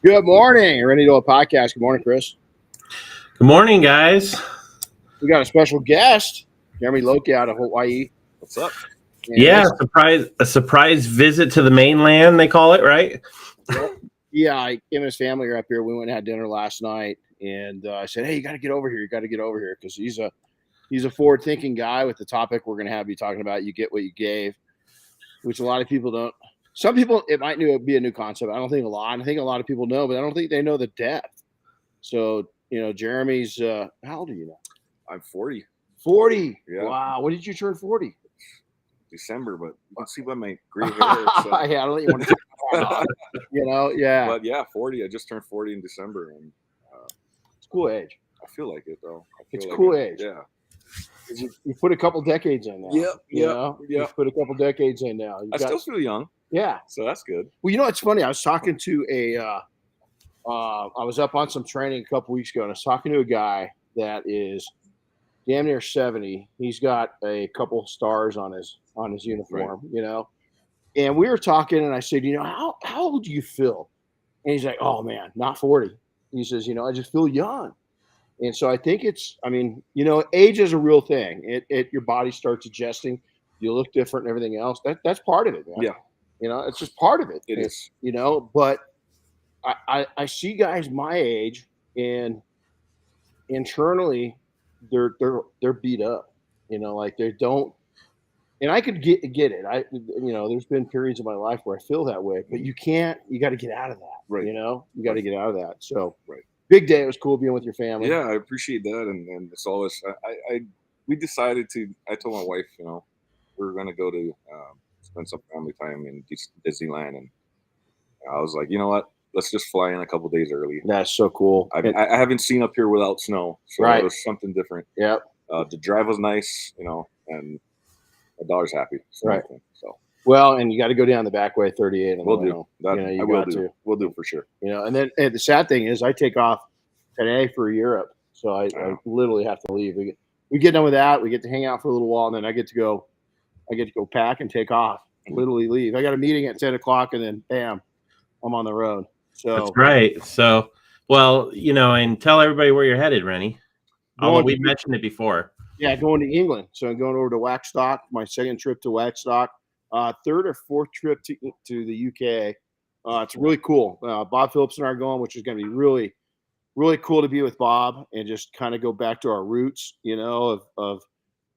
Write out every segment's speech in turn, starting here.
Good morning, Renny Doyle podcast. Good morning, Chris. Good morning, guys. We got a special guest, Jeremy Loki out of Hawaii. What's up? And yeah, a surprise visit to the mainland, they call it, right? Yeah, him and his family are up here. We went and had dinner last night, and I said, "Hey, you got to get over here. You got to get over here," because he's a forward-thinking guy with the topic we're going to have you talking about. You get what you gave. which a lot of people don't. Some people, it might be a new concept. I don't think a lot. I think a lot of people know, but I don't think they know the depth. So, Jeremy's, how old are you now? I'm 40. 40. Yeah. Wow. When did you turn 40? December, but you can see by my gray hair. So. Yeah, I don't think you want to take that off. Yeah. But yeah, 40. I just turned 40 in December, and it's a cool age. I feel like it though. It's like cool age. Yeah. You put a couple decades in now. Yeah. You put a couple decades in now. Still feel young. Yeah. So that's good. Well, it's funny. I was talking to I was up on some training a couple weeks ago, and I was talking to a guy that is damn near 70. He's got a couple stars on his uniform, And we were talking, and I said, how old do you feel? And he's like, oh man, not 40. He says, I just feel young. And so I think age is a real thing. Your body starts adjusting. You look different and everything else. That's part of it, man. Yeah. It's just part of it. It is. But I see guys my age, and internally they're beat up. Like they don't. And I could get it. There's been periods of my life where I feel that way, but you got to get out of that. Right. You got to get out of that. So right. Big day. It was cool being with your family. Yeah, I appreciate that. And it's always, we decided I told my wife, we were going to go to spend some family time in Disneyland. And I was like, you know what? Let's just fly in a couple days early. That's so cool. I haven't seen up here without snow. So it was something different. Yep. The drive was nice, and my daughter's happy. Right. So. Well, and you got to go down the back way 38. We'll do. I will do. We'll do for sure. And then the sad thing is I take off today for Europe. So I literally have to leave. We get done with that. We get to hang out for a little while, and then I get to go pack and take off, literally leave. I got a meeting at 10 o'clock, and then bam, I'm on the road. So that's right. So, well, and tell everybody where you're headed, Renny. Although we mentioned it before. Yeah, going to England. So I'm going over to Waxstock, my second trip to Waxstock. Third or fourth trip to the UK. It's really cool. Bob Phillips and I are going, which is going to be really, really cool to be with Bob and just kind of go back to our roots, of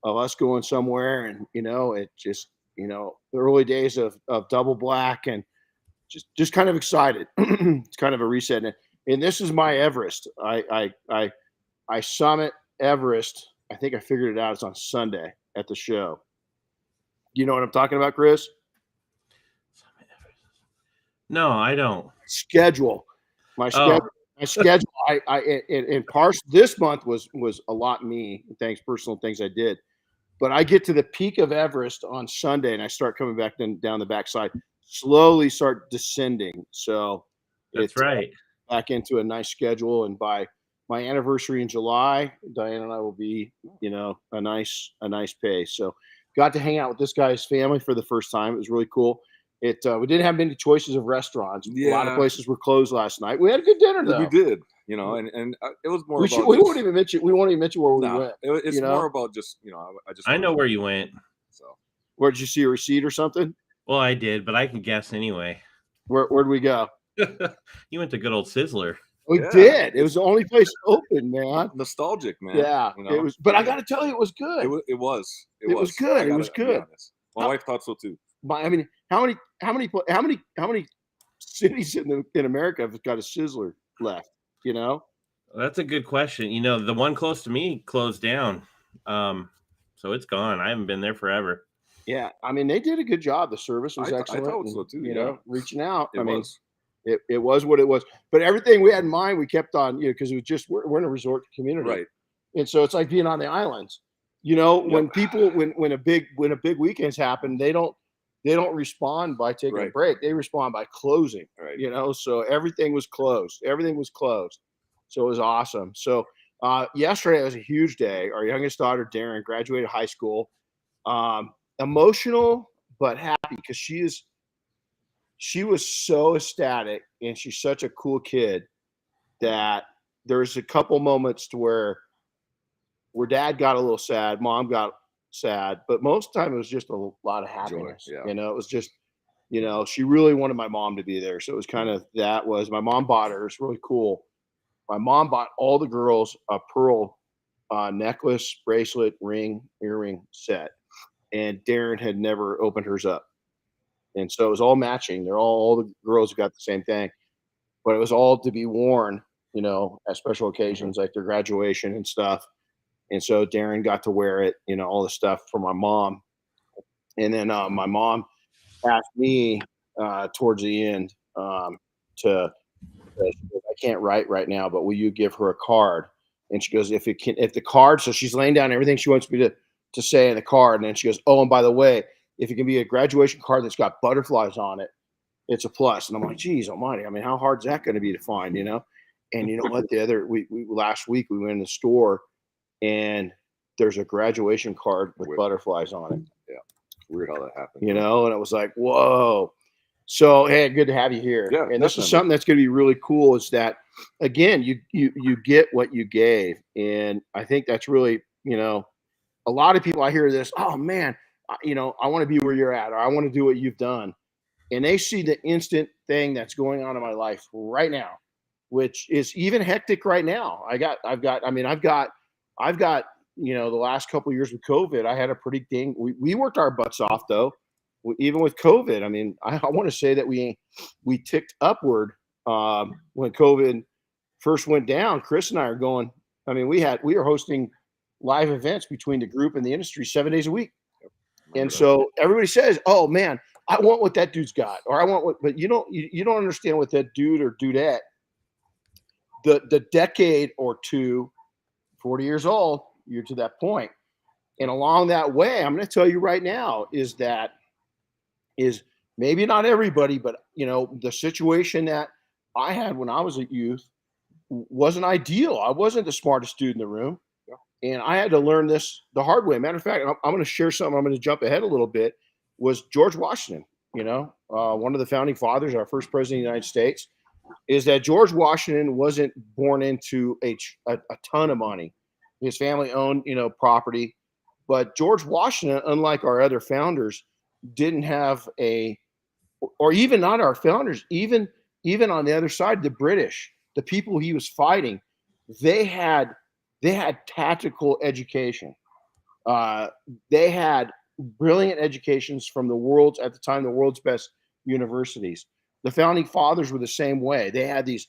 us going somewhere. And, it just, the early days of Double Black, and just kind of excited. It's kind of a reset. And this is my Everest. I summit Everest. I think I figured it out. It's on Sunday at the show. You know what I'm talking about, Chris? No, I don't. Schedule. My schedule. My schedule. This month was a lot me. Thanks, personal things I did. But I get to the peak of Everest on Sunday, and I start coming back down the backside. Slowly start descending. So that's right. Back into a nice schedule, and by my anniversary in July, Diane and I will be, a nice pace. So. Got to hang out with this guy's family for the first time. It was really cool. We didn't have many choices of restaurants. Yeah. A lot of places were closed last night. We had a good dinner though. We did, and it was more. We won't even mention where we went. It's more about just, I know where you went. So where did you see a receipt or something? Well, I did, but I can guess anyway. Where'd we go? You went to good old Sizzler. We did. It was the only place open, man. Nostalgic, man. Yeah, it was. But I got to tell you, it was good. It was good. It was good. My wife thought so too. I mean, how many cities in America have got a Sizzler left? That's a good question. The one close to me closed down, so it's gone. I haven't been there forever. Yeah, I mean, they did a good job. The service was excellent. I thought so too. Reaching out. It was what it was. But everything we had in mind, we kept on, because it was just we're in a resort community, right? And so it's like being on the islands. When people when a big weekends happen, they don't respond by taking a break. They respond by closing. Right. So everything was closed. So it was awesome. So yesterday was a huge day. Our youngest daughter, Darren, graduated high school. Emotional but happy because she was so ecstatic, and she's such a cool kid that there's a couple moments to where dad got a little sad, mom got sad, but most of the time it was just a lot of happiness. Joy, yeah. It was just, she really wanted my mom to be there. So it was kind of, my mom bought her. It's really cool. My mom bought all the girls a pearl necklace, bracelet, ring, earring set. And Darren had never opened hers up. And so it was all matching. They're all the girls got the same thing, but it was all to be worn, at special occasions like their graduation and stuff. And so Darren got to wear it, all the stuff for my mom. And then my mom asked me towards the end to she goes, I can't write right now, but will you give her a card? And she goes, if the card, so she's laying down everything she wants me to say in the card. And then she goes, oh, and by the way, if it can be a graduation card that's got butterflies on it, it's a plus. And I'm like, geez almighty. I mean, how hard is that going to be to find, And you know what? Last week we went in the store and there's a graduation card with butterflies on it. Yeah. Weird how that happened. And it was like, whoa. So, hey, good to have you here. Yeah, and this is something that's going to be really cool is that, again, you get what you gave. And I think that's really, a lot of people, I hear this, oh, man, I want to be where you're at, or I want to do what you've done. And they see the instant thing that's going on in my life right now, which is even hectic right now. I've got, the last couple of years with COVID, I had a pretty we worked our butts off though. Even with COVID, I want to say that we ticked upward when COVID first went down. Chris and I are going. We were hosting live events between the group and the industry 7 days a week, and so everybody says, "Oh man, I want what that dude's got," or "I want what," but you don't understand what that dude or dudette, the decade or two, 40 years old, you're to that point, and along that way, I'm going to tell you right now is maybe not everybody, but the situation that I had when I was a youth wasn't ideal. I wasn't the smartest dude in the room. Yeah. And I had to learn this the hard way. Matter of fact, I'm going to share something. I'm going to jump ahead a little bit. Was George Washington, one of the founding fathers, our first president of the United States, is that George Washington wasn't born into a ton of money. His family owned, property. But George Washington, unlike our other founders, didn't have or even not our founders, even on the other side, the British, the people he was fighting, they had tactical education. They had brilliant educations from the world's best universities. The founding fathers were the same way. They had these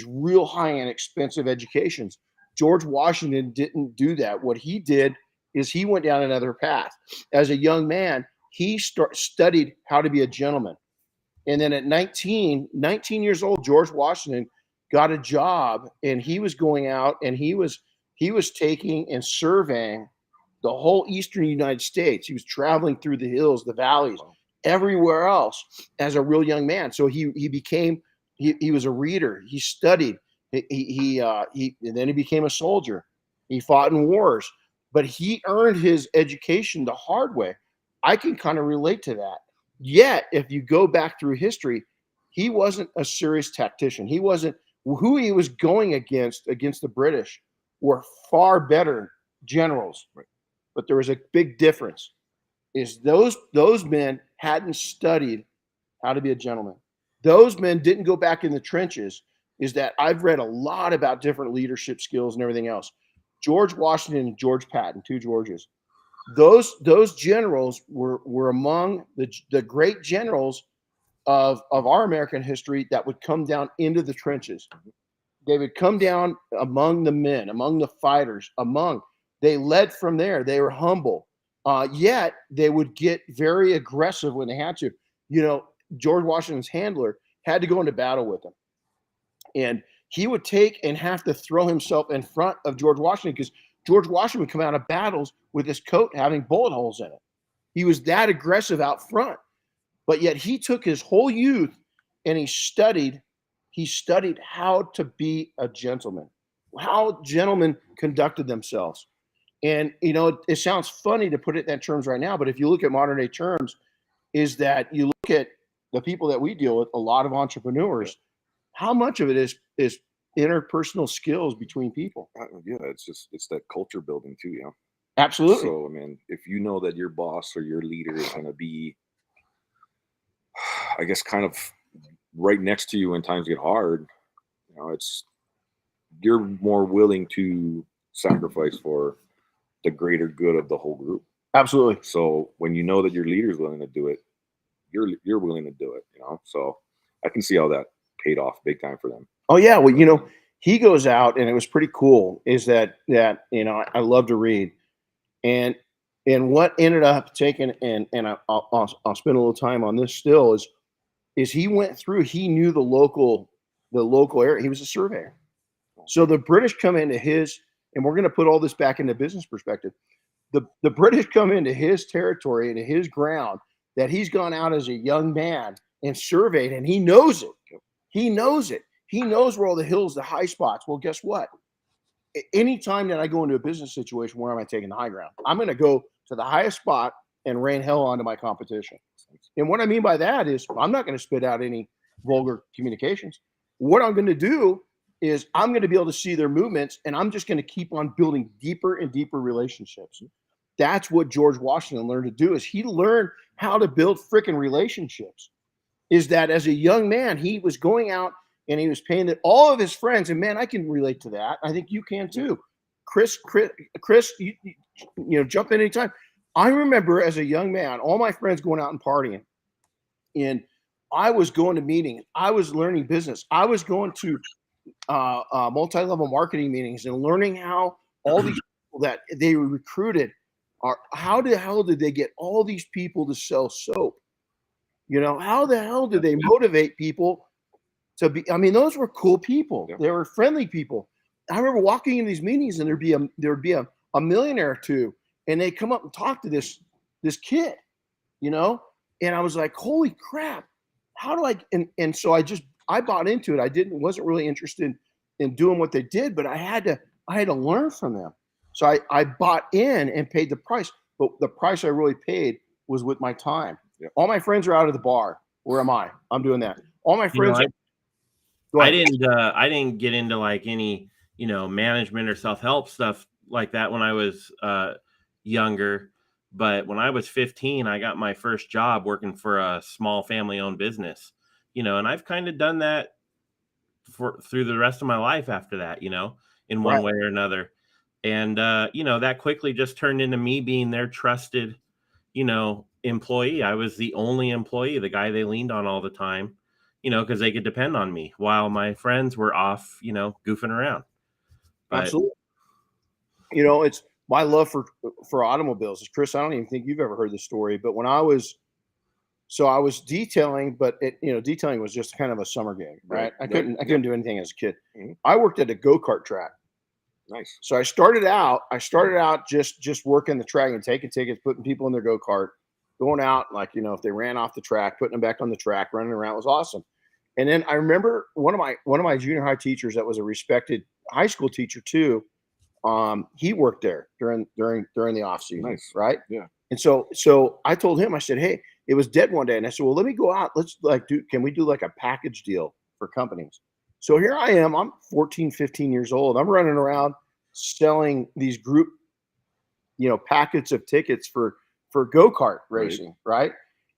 real high-end expensive educations. George Washington didn't do that. What he did is he went down another path. As a young man, he studied how to be a gentleman. And then at 19 years old, George Washington got a job, and he was going out and he was taking and surveying the whole eastern United States. He was traveling through the hills, the valleys, everywhere else as a real young man. So he was a reader. He studied. And then he became a soldier. He fought in wars, but he earned his education the hard way. I can kind of relate to that. Yet, if you go back through history, he wasn't a serious tactician. He wasn't who he was going against the British were far better generals. Right. But there was a big difference. Is those men hadn't studied how to be a gentleman. Those men didn't go back in the trenches. Is that I've read a lot about different leadership skills and everything else. George Washington and George Patton, two Georges. Those generals were among the great generals of our American history that would come down into the trenches. They would come down among the men, among the fighters, they led from there. They were humble. Yet they would get very aggressive when they had to. George Washington's handler had to go into battle with him. And he would take and have to throw himself in front of George Washington because George Washington would come out of battles with his coat having bullet holes in it. He was that aggressive out front. But yet he took his whole youth and he studied how to be a gentleman, how gentlemen conducted themselves. And, it sounds funny to put it in terms right now, but if you look at modern day terms, is that you look at the people that we deal with, a lot of entrepreneurs, how much of it is interpersonal skills between people? Yeah, it's that culture building too. Yeah, absolutely. So, if you know that your boss or your leader is going to be, I guess, kind of right next to you when times get hard, you're more willing to sacrifice for the greater good of the whole group. Absolutely. So when you know that your leader is willing to do it, you're willing to do it, So I can see how that paid off big time for them. Oh yeah, well, he goes out, and it was pretty cool. Is that I love to read, and what ended up taking, and I'll spend a little time on this still, is he went through. He knew the local area. He was a surveyor, so the British come into his, and we're going to put all this back into business perspective. The British come into his territory, into his ground that he's gone out as a young man and surveyed, and he knows it. He knows it. He knows where all the hills, the high spots. Well, guess what? Anytime that I go into a business situation, where am I taking the high ground? I'm going to go to the highest spot and rain hell onto my competition. And what I mean by that is I'm not going to spit out any vulgar communications. What I'm going to do is I'm going to be able to see their movements, and I'm just going to keep on building deeper and deeper relationships. That's what George Washington learned to do. Is he learned how to build freaking relationships. Is that as a young man, he was going out and he was paying that all of his friends, and man, I can relate to that. I think you can too. Chris, you jump in anytime. I remember as a young man, all my friends going out and partying, and I was going to meetings. I was learning business. I was going to multi-level marketing meetings and learning how all these people that they recruited are, how the hell did they get all these people to sell soap? How the hell did they motivate people to be? I mean, those were cool people. They were friendly people. I remember walking in these meetings, and there'd be a millionaire or two, and they come up and talk to this kid, and I was like, holy crap, how do I? And so I bought into it. Wasn't really interested in doing what they did, but I had to learn from them. So I bought in and paid the price, but the price I really paid was with my time. All my friends are out of the bar. Where am I? I'm doing that. All my friends. I didn't get into like any, management or self-help stuff like that when I was younger. But when I was 15, I got my first job working for a small family-owned business, and I've kind of done that through the rest of my life after that, in one way or another. And, that quickly just turned into me being their trusted, employee. I was the only employee, the guy they leaned on all the time, because they could depend on me while my friends were off, goofing around. But, absolutely. It's my love for automobiles. Chris, I don't even think you've ever heard the story, but when I was detailing, but detailing was just kind of a summer gig, right? I couldn't do anything as a kid. Mm-hmm. I worked at a go-kart track. Nice. So I started out just working the track and taking tickets, putting people in their go-kart, going out, like, if they ran off the track, putting them back on the track, running around. It was awesome. And then I remember one of my junior high teachers that was a respected high school teacher too. He worked there during the off season. Nice. Right. Yeah. And so I told him, I said, hey, it was dead one day. And I said, well, let me go out. Let's can we do like a package deal for companies? So here I am, I'm 14, 15 years old. I'm running around selling these group, packets of tickets for go-kart racing. Right.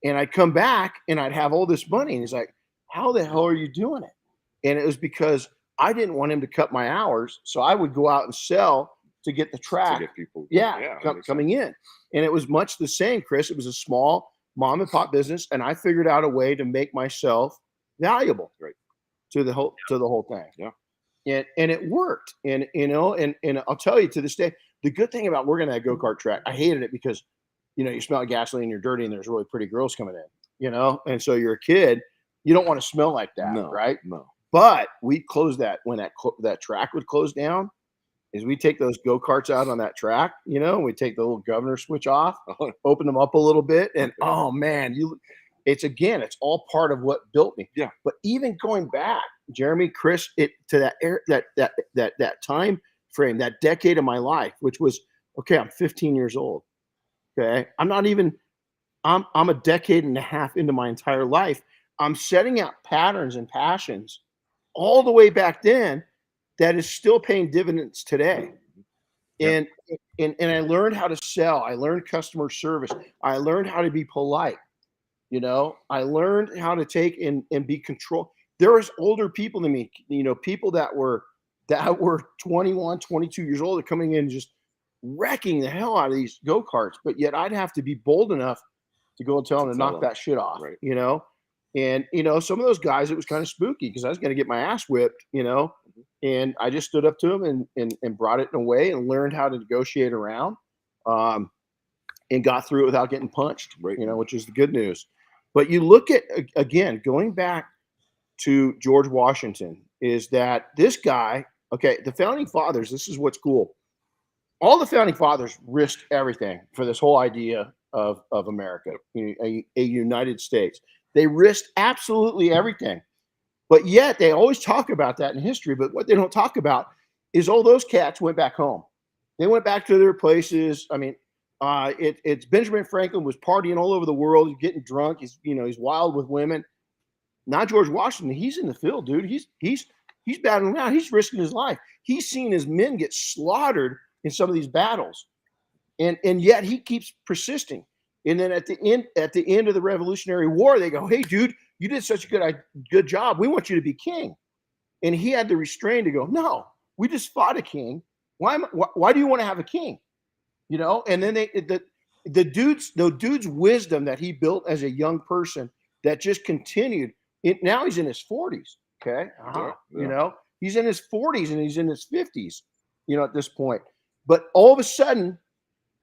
And I'd come back and I'd have all this money. And he's like, how the hell are you doing it? And it was because I didn't want him to cut my hours. So I would go out and sell to get the track. To get people. Coming in. And it was much the same, Chris. It was a small mom and pop business. And I figured out a way to make myself valuable. Right. To the whole thing. Yeah. And it worked. And I'll tell you, to this day, the good thing about working at that go-kart track, I hated it because, you smell like gasoline, you're dirty, and there's really pretty girls coming in, and so you're a kid, you don't want to smell like that. No, right? No. But we closed that when that track would close down, is we take those go-karts out on that track, we take the little governor switch off, open them up a little bit, and oh man, it's all part of what built me. Yeah. But even going back, Jeremy, Chris, to that time frame, that decade of my life, which was, okay, I'm 15 years old. Okay. I'm a decade and a half into my entire life. I'm setting out patterns and passions all the way back then that is still paying dividends today. And I learned how to sell. I learned customer service. I learned how to be polite. I learned how to take and be control. There was older people than me, people that were 21, 22 years old, coming in just wrecking the hell out of these go-karts. But yet I'd have to be bold enough to go and tell him to knock tell 'em. that shit off, Right. you know? And, you know, some of those guys, it was kind of spooky because I was going to get my ass whipped, you know? And I just stood up to him and brought it in a way and learned how to negotiate around, and got through it without getting punched, Right. you know, which is the good news. But you look at, again, going back to George Washington, is that this guy, okay, the founding fathers, this is what's cool. All the founding fathers risked everything for this whole idea of America, a United States. They risked absolutely everything. But yet they always talk about that in history. But what they don't talk about is all those cats went back home. They went back to their places. I mean, it's Benjamin Franklin was partying all over the world. He's getting drunk. He's wild with women. Not George Washington. He's in the field, dude. He's battling around. He's risking his life. He's seen his men get slaughtered in some of these battles, and yet he keeps persisting. And then at the end of the Revolutionary War, they go, "Hey, dude, you did such a good job. We want you to be king." And he had the restraint to go, "No, we just fought a king. Why do you want to have a king?" You know. And then the dude's wisdom that he built as a young person that just continued. Now he's in his 40s. Okay, Yeah. you know, he's in his 40s and he's in his 50s. You know, at this point, but all of a sudden,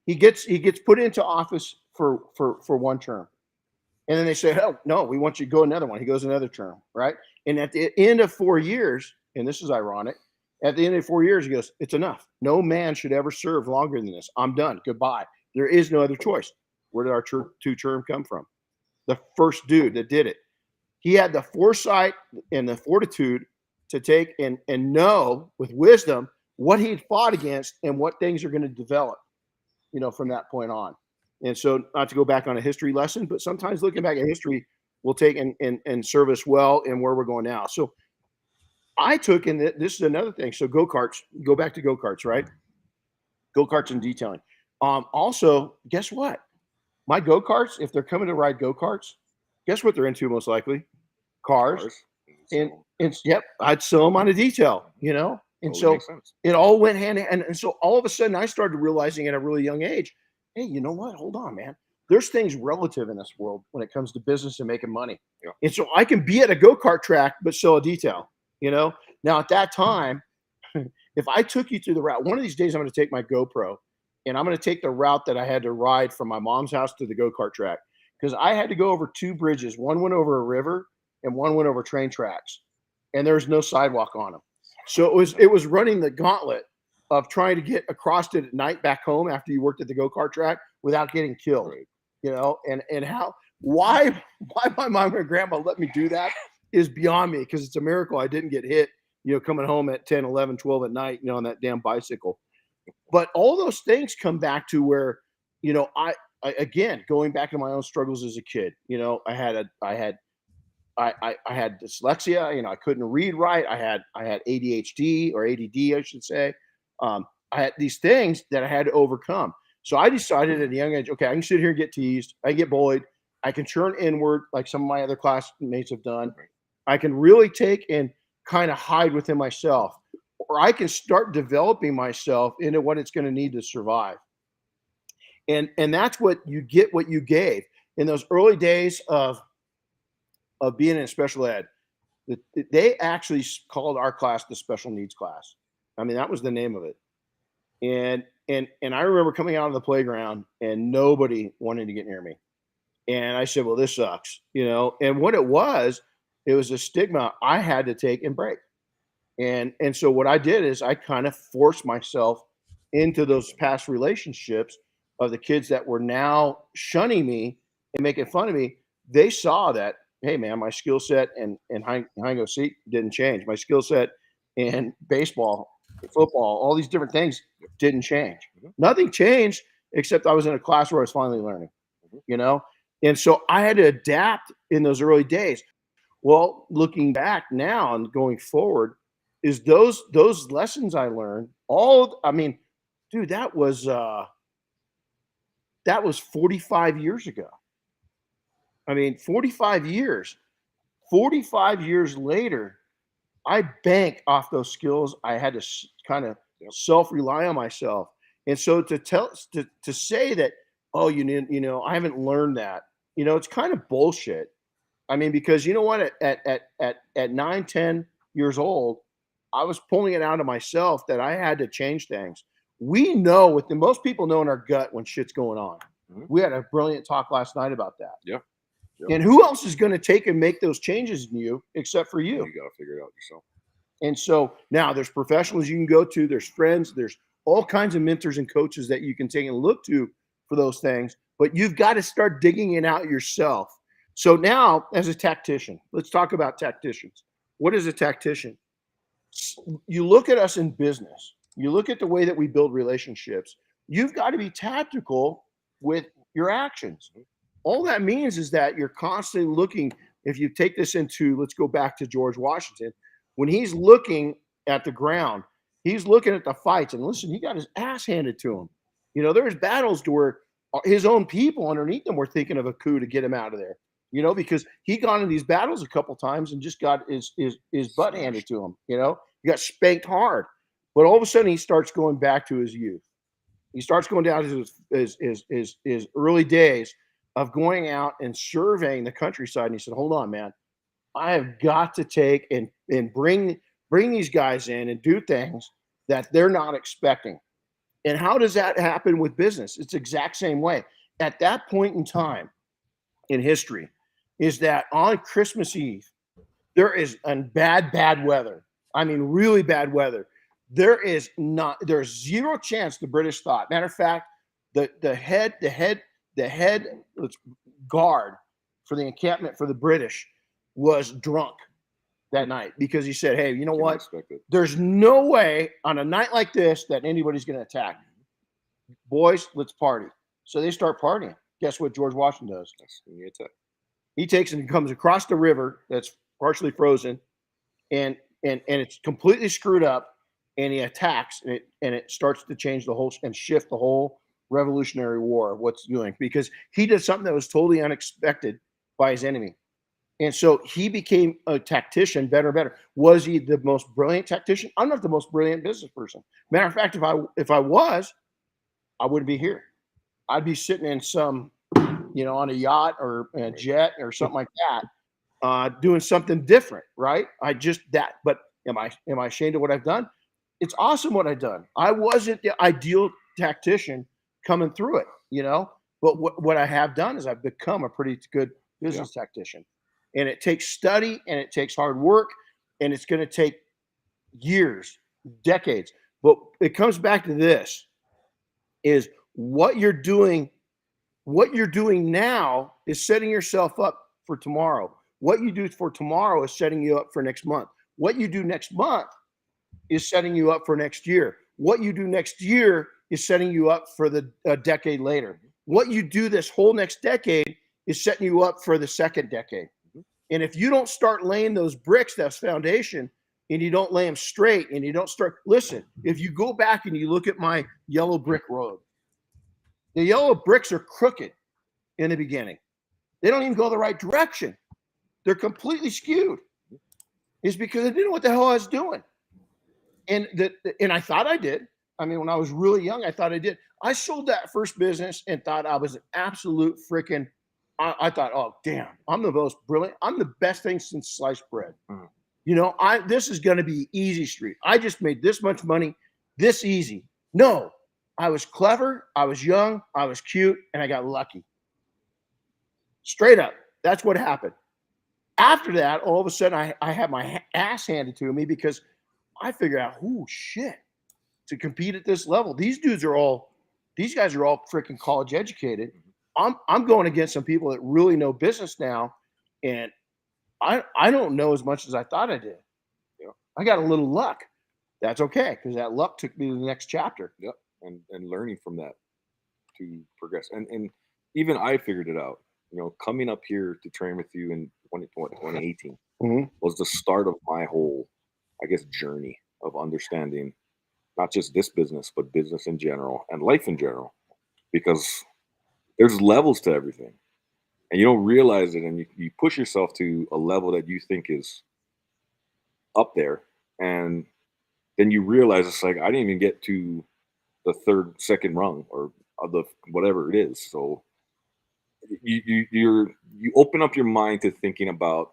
he gets put into office for one term. And then they say, "Oh, no, we want you to go another one." He goes another term, right? And at the end of 4 years, and this is ironic, at the end of 4 years, he goes, "It's enough. No man should ever serve longer than this. I'm done. Goodbye. There is no other choice." Where did our two-term come from? The first dude that did it. He had the foresight and the fortitude to take and know with wisdom what he'd fought against and what things are going to develop, you know, from that point on. And so, not to go back on a history lesson, but sometimes looking back at history will take and serve us well in where we're going now. So I took in this is another thing. So go-karts, go back to go-karts, right? Go-karts and detailing. Also, guess what? My go-karts, if they're coming to ride go-karts, guess what they're into most likely? Cars. And yep, I'd sell them on a detail, you know? And so it all went hand in hand. And so all of a sudden I started realizing at a really young age, hey, you know what? Hold on, man. There's things relative in this world when it comes to business and making money. Yeah. And so I can be at a go-kart track, but sell a detail, you know? Now at that time, if I took you through the route, one of these days I'm going to take my GoPro and I'm going to take the route that I had to ride from my mom's house to the go-kart track. Because I had to go over two bridges. One went over a river and one went over train tracks. And there was no sidewalk on them. So it was running the gauntlet of trying to get across it at night back home after you worked at the go-kart track without getting killed. Right. You know, and why my mom and grandma let me do that is beyond me, because it's a miracle I didn't get hit, you know, coming home at 10, 11, 12 at night, you know, on that damn bicycle. But all those things come back to where, you know, I again, going back to my own struggles as a kid, you know, I had dyslexia, you know, I couldn't read right. I had ADHD or ADD, I should say. I had these things that I had to overcome. So I decided at a young age, okay, I can sit here and get teased. I can get bullied. I can turn inward like some of my other classmates have done. I can really take and kind of hide within myself, or I can start developing myself into what it's going to need to survive. And that's what you get, what you gave in those early days of being in special ed. They actually called our class the special needs class. I mean, that was the name of it. And I remember coming out of the playground and nobody wanted to get near me. And I said, well, this sucks, you know. And what it was a stigma I had to take and break. And so what I did is I kind of forced myself into those past relationships of the kids that were now shunning me and making fun of me. They saw that, hey man, my skill set and hide and go seek didn't change. My skill set in baseball, football, all these different things didn't change. Nothing changed except I was in a class where I was finally learning, you know? And so I had to adapt in those early days. Well, looking back now and going forward, is those lessons I learned I mean, dude, that was 45 years ago. I mean, 45 years later, I bank off those skills. I had to kind of self-rely on myself. And so to say that, oh, you know, I haven't learned that. you know, it's kind of bullshit. I mean, because you know what? At 9, 10 years old, I was pulling it out of myself that I had to change things. We know what the most people know in our gut when shit's going on. We had a brilliant talk last night about that. Yeah. And who else is going to take and make those changes in you except for you? You got to figure it out yourself. And so now there's professionals you can go to, there's friends, there's all kinds of mentors and coaches that you can take and look to for those things, but you've got to start digging it out yourself. So now, as a tactician, let's talk about tacticians. What is a tactician? You look at us in business, you look at the way that we build relationships, you've got to be tactical with your actions. All that means is that you're constantly looking. If you take this into, let's go back to George Washington, when he's looking at the ground, he's looking at the fights, and listen, he got his ass handed to him. You know, there's battles to where his own people underneath him were thinking of a coup to get him out of there. You know, because he gone in these battles a couple times and just got his butt handed to him. You know, he got spanked hard, but all of a sudden he starts going back to his youth. He starts going down to his early days of going out and surveying the countryside. And he said, "Hold on, man, I have got to take and bring these guys in and do things that they're not expecting." And how does that happen with business? It's the exact same way. At that point in time in history, is that on Christmas Eve, there is bad weather. I mean, really bad weather. There's zero chance the British thought. Matter of fact, the head guard for the encampment for the British was drunk that night because he said, "Hey, you know what? There's no way on a night like this that anybody's going to attack. Boys, let's party." So they start partying. Guess what George Washington does? He takes and comes across the river that's partially frozen, and it's completely screwed up, and he attacks, and it starts to change the whole and shift the whole Revolutionary War of what's doing, because he did something that was totally unexpected by his enemy. And so he became a tactician better and better. Was he the most brilliant tactician? I'm not the most brilliant business person. Matter of fact, if I was, I wouldn't be here. I'd be sitting in some, you know, on a yacht or a jet or something like that, doing something different, right? But am I ashamed of what I've done? It's awesome what I've done. I wasn't the ideal tactician coming through it, you know, but what I have done is I've become a pretty good business tactician. And it takes study and it takes hard work, and it's going to take years, decades. But it comes back to this, is what you're doing now is setting yourself up for tomorrow. What you do for tomorrow is setting you up for next month. What you do next month is setting you up for next year. What you do next year is setting you up for the decade later. What you do this whole next decade is setting you up for the second decade. And if you don't start laying those bricks, that foundation, and you don't lay them straight, and you don't start, listen, if you go back and you look at my yellow brick road, the yellow bricks are crooked in the beginning. They don't even go the right direction. They're completely skewed. It's because I didn't know what the hell I was doing. And I thought I did. I mean, when I was really young, I thought I did. I sold that first business and thought I was an absolute freaking, I thought, oh, damn, I'm the most brilliant. I'm the best thing since sliced bread. You know, this is going to be easy street. I just made this much money, this easy. No, I was clever, I was young, I was cute, and I got lucky. Straight up. That's what happened. After that, all of a sudden, I had my ass handed to me because I figured out, oh, shit, to compete at this level. These guys are all freaking college educated. I'm going against some people that really know business now, and I don't know as much as I thought I did. Yeah. I got a little luck. That's okay, because that luck took me to the next chapter. Yep. And learning from that to progress. And even I figured it out. You know, coming up here to train with you in 2018 was the start of my whole, I guess, journey of understanding not just this business, but business in general and life in general, because there's levels to everything, and you don't realize it, and you push yourself to a level that you think is up there, and then you realize it's like, I didn't even get to the second rung or of the whatever it is. So you open up your mind to thinking about,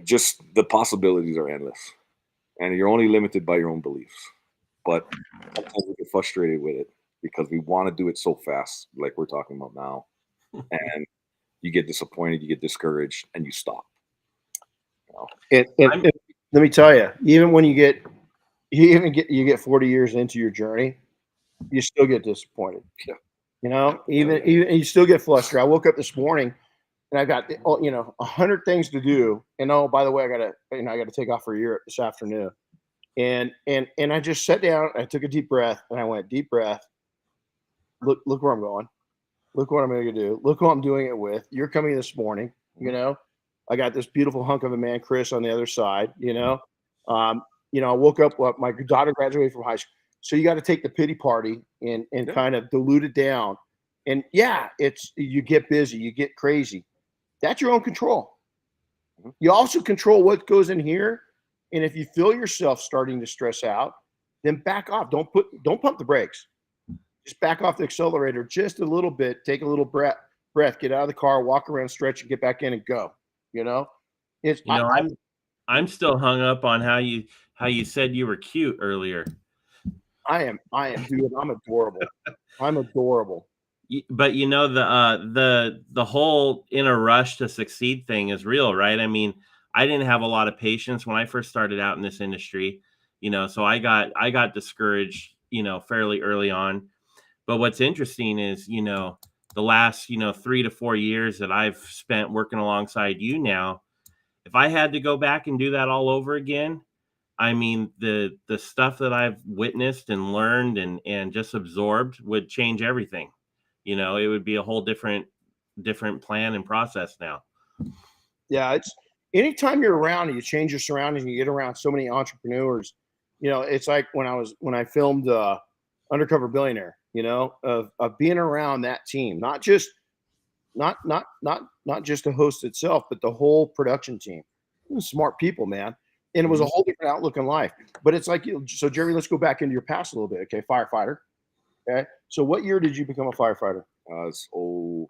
just the possibilities are endless, and you're only limited by your own beliefs. But sometimes we get frustrated with it because we want to do it so fast, like we're talking about now, and you get disappointed, you get discouraged, and you stop. And let me tell you, even when you get 40 years into your journey, you still get disappointed. Yeah. Even you still get flustered. I woke up this morning and I got 100 things to do. And oh, by the way, I gotta take off for Europe this afternoon. And I just sat down, I took a deep breath, and I went, deep breath. Look where I'm going. Look what I'm going to do. Look who I'm doing it with. You're coming this morning. I got this beautiful hunk of a man, Chris, on the other side. I woke up. My daughter graduated from high school, so you got to take the pity party and kind of dilute it down. And yeah, you get busy, you get crazy. That's your own control. You also control what goes in here. And if you feel yourself starting to stress out, then back off. Don't pump the brakes. Just back off the accelerator just a little bit. Take a little breath. Get out of the car, walk around, stretch, and get back in and go. I'm still hung up on how you said you were cute earlier. I am, dude. I'm adorable. I'm adorable. But the whole in a rush to succeed thing is real, right? I mean, I didn't have a lot of patience when I first started out in this industry, so I got discouraged, fairly early on. But what's interesting is, the last, 3 to 4 years that I've spent working alongside you now, if I had to go back and do that all over again, I mean, the stuff that I've witnessed and learned and just absorbed would change everything. It would be a whole different plan and process now. Yeah, it's anytime you're around and you change your surroundings and you get around so many entrepreneurs, it's like when I filmed Undercover Billionaire, of being around that team, not just the host itself, but the whole production team. Smart people, man. And it was a whole different outlook in life. But it's like, so Jerry, let's go back into your past a little bit. Okay. Firefighter. Okay. So what year did you become a firefighter? It's I want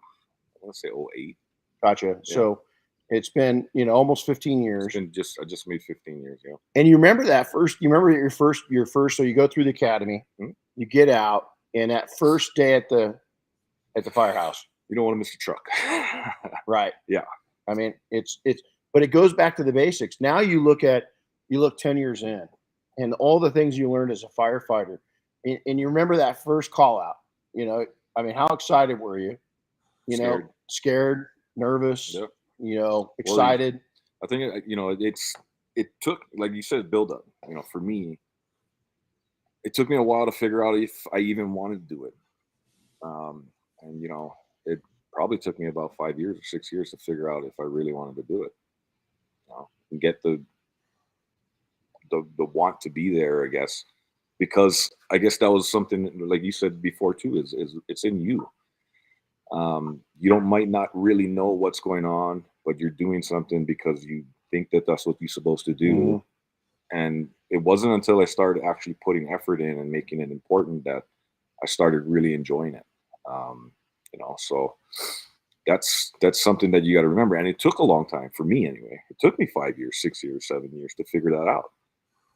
to say 08. Gotcha. Yeah. So it's been, almost 15 years. I just made 15 years. Yeah. And you remember your first, so you go through the academy, you get out, and that first day at the firehouse. You don't want to miss the truck. Right. Yeah. I mean, but it goes back to the basics. Now you look 10 years in and all the things you learned as a firefighter, and you remember that first call out, I mean, how excited were you? Scared, nervous, yep. Excited. I think, it took, like you said, build up, for me, it took me a while to figure out if I even wanted to do it. And, it probably took me about 5 years or 6 years to figure out if I really wanted to do it. And get the want to be there, I guess, because I guess that was something, like you said before too, is it's in you. You might not really know what's going on, but you're doing something because you think that that's what you're supposed to do. Mm-hmm. And it wasn't until I started actually putting effort in and making it important that I started really enjoying it. So that's something that you got to remember. And it took a long time for me anyway. It took me 5 years, 6 years, 7 years to figure that out.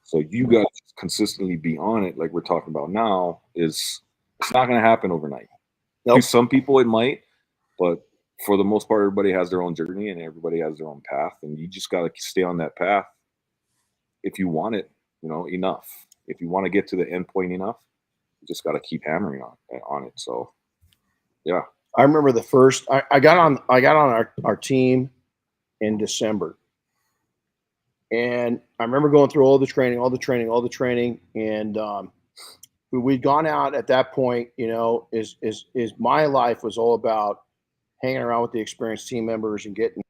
So you got to consistently be on it. Like we're talking about now, it's not going to happen overnight. Nope. To some people it might, but for the most part, everybody has their own journey and everybody has their own path. And you just got to stay on that path. If you want it, enough. If you want to get to the end point enough, you just got to keep hammering on it. So, yeah. I remember the first I got on our team in December, and I remember going through all the training, and we'd gone out at that point. Is my life was all about hanging around with the experienced team members and getting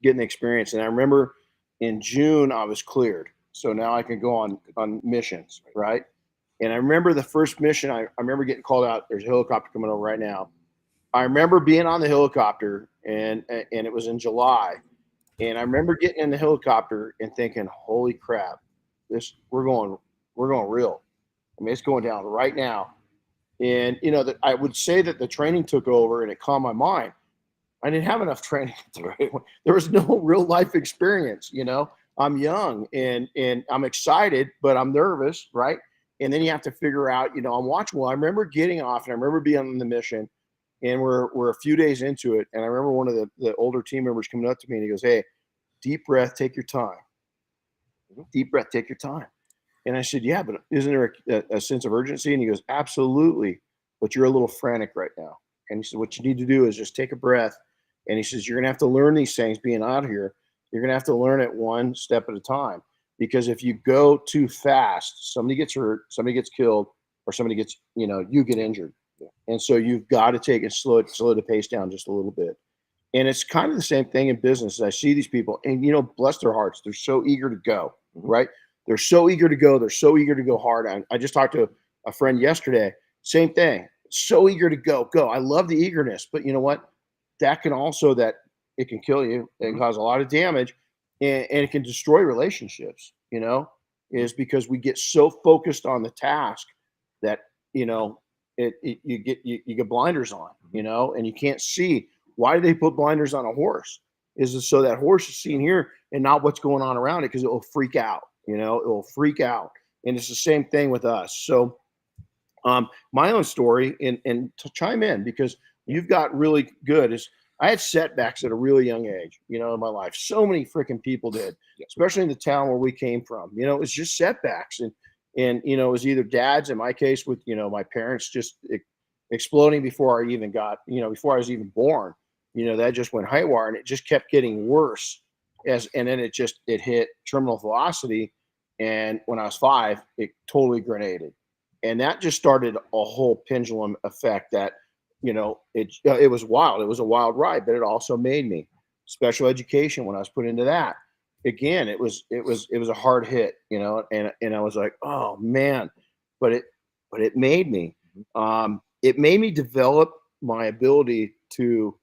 the experience. And I remember in June I was cleared, so now I can go on missions, right? And I remember the first mission. I remember getting called out. There's a helicopter coming over right now. I remember being on the helicopter, and it was in July, and I remember getting in the helicopter and thinking, "Holy crap, we're going real. I mean, it's going down right now." And, you know, that I would say that the training took over and it calmed my mind. I didn't have enough training. Right. There was no real life experience, you know. I'm young and I'm excited, but I'm nervous, right? And then you have to figure out, you know, I'm watching. Well, I remember getting off and I remember being on the mission and we're a few days into it. And I remember one of the older team members coming up to me and he goes, "Hey, deep breath, take your time. Deep breath, take your time." And I said, "Yeah, but isn't there a sense of urgency?" And he goes, "Absolutely, but you're a little frantic right now." And he said, "What you need to do is just take a breath." And he says, "You're going to have to learn these things being out here. You're going to have to learn it one step at a time. Because if you go too fast, somebody gets hurt, somebody gets killed, or somebody gets, you know, you get injured. And so you've got to take it slow the pace down just a little bit." And it's kind of the same thing in business. I see these people, and you know, bless their hearts, they're so eager to go, right? They're so eager to go. They're so eager to go hard. I just talked to a friend yesterday. Same thing. So eager to go. I love the eagerness, but you know what? That can also it can kill you and cause a lot of damage, and it can destroy relationships. You know, is because we get so focused on the task that you know you get blinders on. You know, and you can't see. Why do they put blinders on a horse? Is it so that horse is seen here and not what's going on around it, because it will freak out. You know, it will freak out. And it's the same thing with us. So my own story, and to chime in, because you've got really good, is I had setbacks at a really young age, you know, in my life. So many freaking people did, especially in the town where we came from. You know, it was just setbacks. And you know, it was either dads, in my case, with, you know, my parents just exploding before I even got, you know, before I was even born. You know, that just went haywire, and it just kept getting worse and then it hit terminal velocity. And when I was 5, it totally grenaded. And that just started a whole pendulum effect that, you know, it was wild. It was a wild ride, but it also made me. Special education, when I was put into that, again, it was a hard hit, you know, and I was like, oh man, but it made me. It made me develop my ability to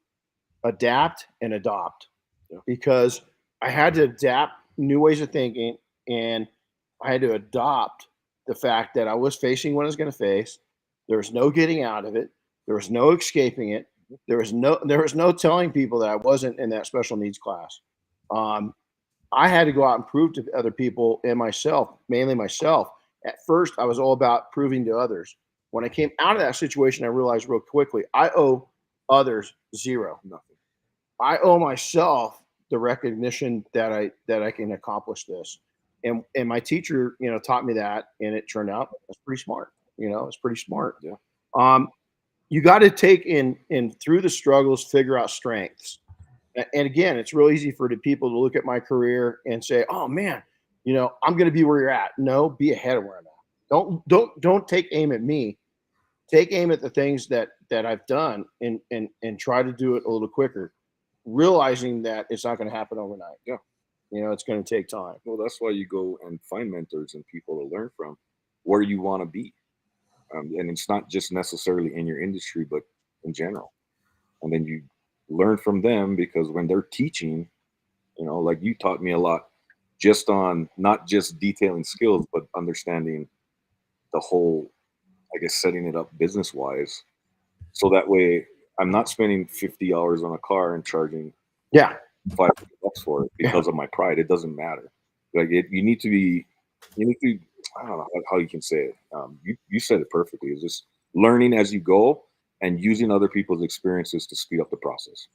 adapt and adopt, because I had to adapt new ways of thinking, and I had to adopt the fact that I was facing what I was going to face. There was no getting out of it. There was no escaping it. There was no telling people that I wasn't in that special needs class. I had to go out and prove to other people and myself, mainly myself. At first, I was all about proving to others. When I came out of that situation, I realized real quickly, I owe others zero, nothing. I owe myself the recognition that I can accomplish this. And my teacher, you know, taught me that, and it turned out that's pretty smart. You know, it's pretty smart. Yeah. You got to take in through the struggles, figure out strengths. And again, it's real easy for the people to look at my career and say, "Oh man, you know, I'm going to be where you're at." No, be ahead of where I'm at. Don't take aim at me. Take aim at the things that I've done, and try to do it a little quicker, realizing that it's not going to happen overnight. Yeah. You know, it's going to take time. Well, that's why you go and find mentors and people to learn from where you want to be. And it's not just necessarily in your industry, but in general. And then you learn from them, because when they're teaching, you know, like you taught me a lot just on not just detailing skills, but understanding the whole, I guess, setting it up business wise. So that way I'm not spending 50 hours on a car and charging $500 for it because of my pride. It doesn't matter. Like you need to, I don't know how you can say it. You said it perfectly. It's just learning as you go and using other people's experiences to speed up the process.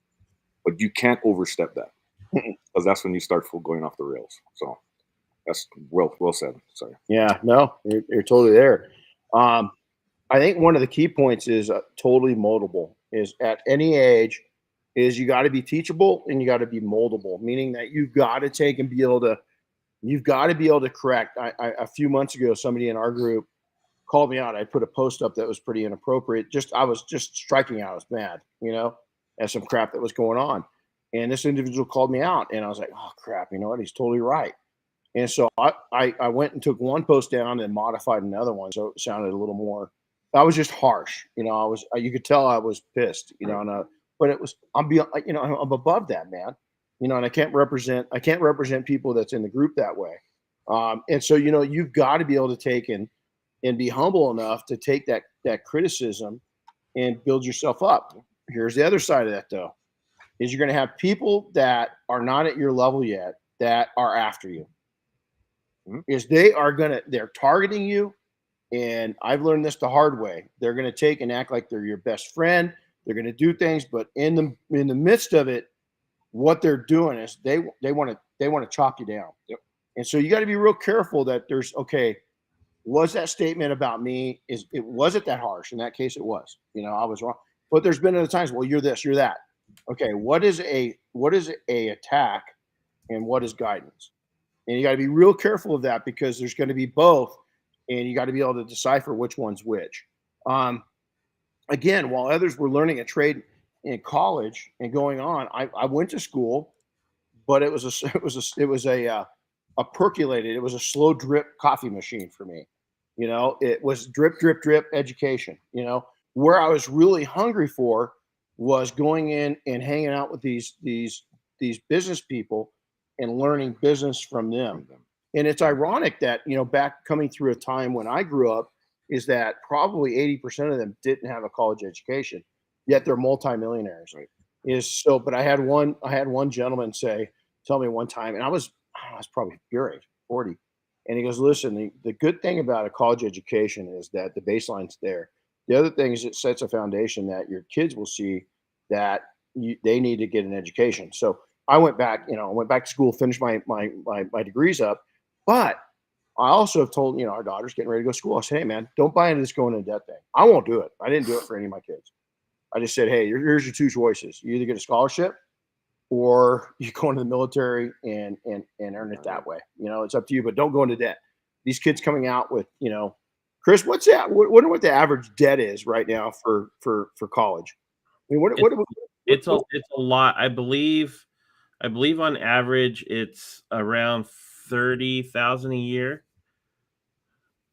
But you can't overstep that, because that's when you start going off the rails. So that's well said. Sorry. Yeah, no, you're totally there. I think one of the key points is totally moldable. Is at any age, is you got to be teachable and you got to be moldable, meaning that you've got to take and be able to. You've got to be able to correct. A few months ago, somebody in our group called me out. I put a post up that was pretty inappropriate. I was just striking out. I was mad, you know, at some crap that was going on. And this individual called me out, and I was like, oh crap, you know what? He's totally right. And so I went and took one post down and modified another one, so it sounded a little more. I was just harsh, you know. You could tell I was pissed, you know. But it was, I'm above that, man, you know. And I can't represent people that's in the group that way. And so, you know, you've got to be able to take and be humble enough to take that criticism and build yourself up. Here's the other side of that, though, is you're going to have people that are not at your level yet that are after you. Is they're targeting you. And I've learned this the hard way. They're going to take and act like they're your best friend. They're going to do things, but in the midst of it, what they're doing is they want to chop you down. Yep. And so you got to be real careful that was that statement about me, was it that harsh? In that case, it was. I was wrong. But there's been other times, well, you're this, you're that. Okay, what is a attack and what is guidance? And you got to be real careful of that, because there's going to be both, and you got to be able to decipher which one's which. Again, while others were learning a trade in college and going on, I went to school, but it was a percolated, it was a slow drip coffee machine for me. It was drip, drip, drip education. Where I was really hungry for was going in and hanging out with these business people and learning business from them. And it's ironic that, back coming through a time when I grew up, is that probably 80% of them didn't have a college education, yet they're multimillionaires. Right. But I had one gentleman tell me one time, and I was probably your age, 40. And he goes, listen, the good thing about a college education is that the baseline's there. The other thing is it sets a foundation that your kids will see that they need to get an education. So I went back to school, finished my degrees up, but I also have told, our daughter's getting ready to go to school. I said, hey man, don't buy into this going into debt thing. I won't do it. I didn't do it for any of my kids. I just said, hey, here's your two choices. You either get a scholarship or you go into the military and earn it that way. It's up to you, but don't go into debt. These kids coming out with, Chris, what's that? Wonder what the average debt is right now for college. I mean, it's a lot. I believe on average it's around 30,000 a year,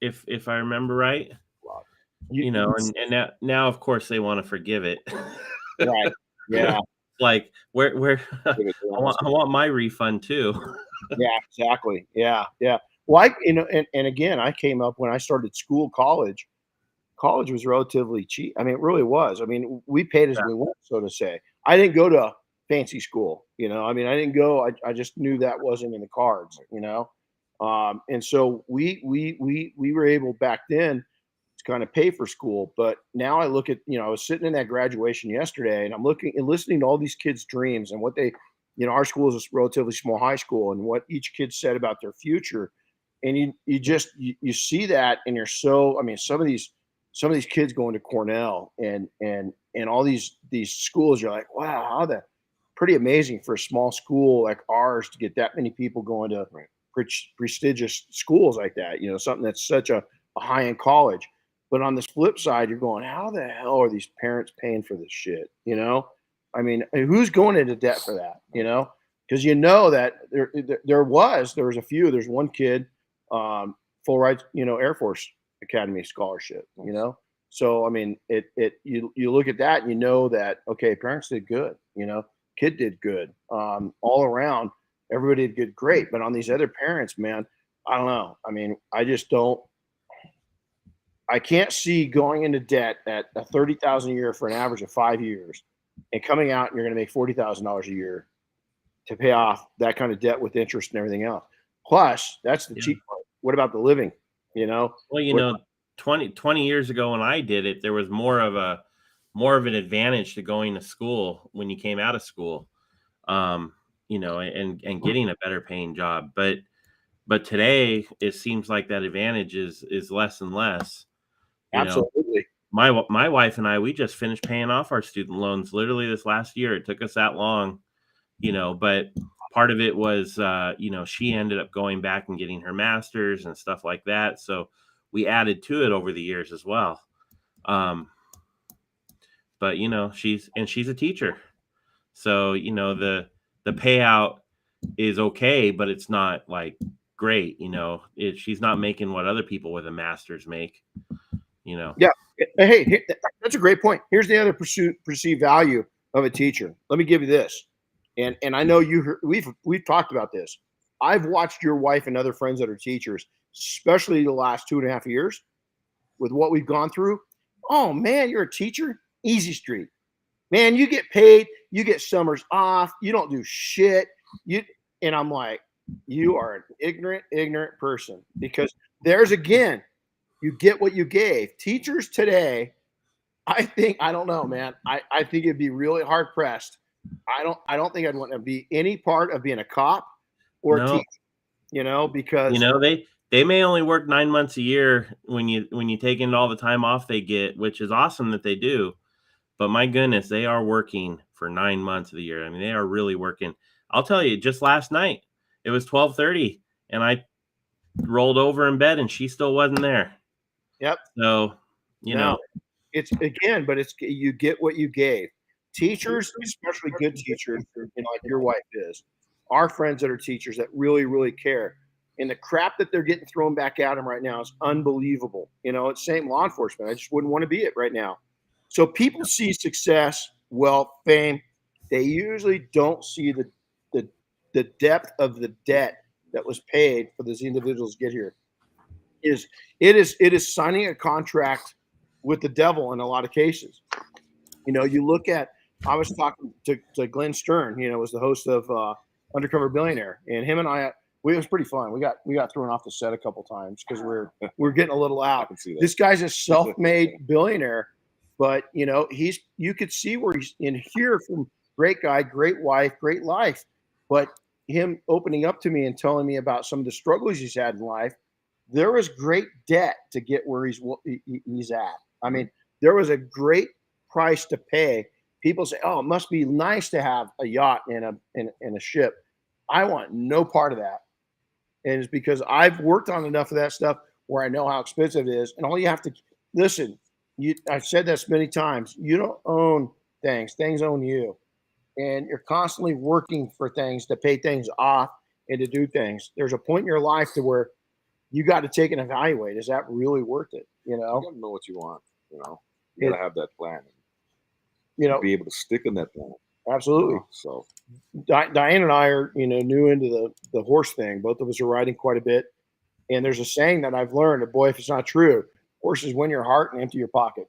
if I remember right. Wow. And now of course they want to forgive it. Right. Yeah. Like where I want my refund too. Yeah, exactly. Yeah. Well, and again, I came up when I started college was relatively cheap. I mean, it really was. I mean, we paid as we went, so to say. I didn't go to fancy school, I mean, I didn't go, I just knew that wasn't in the cards, and so we were able back then to kind of pay for school. But now I look at, I was sitting in that graduation yesterday, and I'm looking and listening to all these kids' dreams and what they, our school is a relatively small high school, and what each kid said about their future. And you see that, and you're I mean, some of these kids going to Cornell and all these schools, you're like, wow, pretty amazing for a small school like ours to get that many people going to prestigious schools like that, something that's such a high-end college. But on the flip side, you're going, how the hell are these parents paying for this shit? I mean, who's going into debt for that? Because that there was there's one kid, full rights, Air Force Academy scholarship, So, I mean, you look at that and that, okay, parents did good, kid did good, all around, everybody did great. But on these other parents, man, I don't know. I mean, I can't see going into debt at $30,000 a year for an average of 5 years and coming out and you're going to make $40,000 a year to pay off that kind of debt with interest and everything else. Plus, that's the cheap part. What about the living? Well, 20 years ago when I did it, there was more of an advantage to going to school when you came out of school, and getting a better paying job. But today it seems like that advantage is less and less. Absolutely. My wife and I, we just finished paying off our student loans literally this last year. It took us that long, but part of it was, she ended up going back and getting her master's and stuff like that. So we added to it over the years as well. But she's a teacher. So, the payout is okay, but it's not like great. She's not making what other people with a master's make, Yeah. Hey, that's a great point. Here's the other perceived value of a teacher. Let me give you this. And I know we've talked about this. I've watched your wife and other friends that are teachers, especially the last 2.5 years. with what we've gone through. Oh man, you're a teacher, easy street. Man, you get paid, you get summers off, you don't do shit. And I'm like, you are an ignorant person, because there's again, you get what you gave. Teachers today, I don't know, man. I think it'd be really hard pressed. I don't think I'd want to be any part of being a cop or a teacher, because they may only work 9 months a year when you take in all the time off they get, which is awesome that they do. But my goodness, they are working for 9 months of the year. I mean, they are really working. I'll tell you, just last night, it was 12:30 and I rolled over in bed and she still wasn't there. Yep. So, it's again, but it's, you get what you gave. Teachers, especially good teachers, like your wife is, our friends that are teachers that really, really care. And the crap that they're getting thrown back at them right now is unbelievable. It's same law enforcement. I just wouldn't want to be it right now. So people see success, wealth, fame. They usually don't see the depth of the debt that was paid for these individuals to get here. It is signing a contract with the devil in a lot of cases. You look at, I was talking to Glenn Stern, was the host of Undercover Billionaire, and him and it was pretty fun. We got thrown off the set a couple times because we're getting a little out. This guy's a self-made billionaire, but you could see where he's in here from great guy, great wife, great life, but him opening up to me and telling me about some of the struggles he's had in life. There was great debt to get where he's at. I mean, there was a great price to pay. People say, "Oh, it must be nice to have a yacht and a ship." I want no part of that, and it's because I've worked on enough of that stuff where I know how expensive it is. And all you have to listen. I've said this many times. You don't own things; things own you, and you're constantly working for things to pay things off and to do things. There's a point in your life to where you got to take and evaluate. Is that really worth it? You got to know what you want. You got to have that plan. Be able to stick in that plan. Absolutely. So Diane and I are, new into the horse thing. Both of us are riding quite a bit. And there's a saying that I've learned, and boy, if it's not true, horses win your heart and empty your pocket.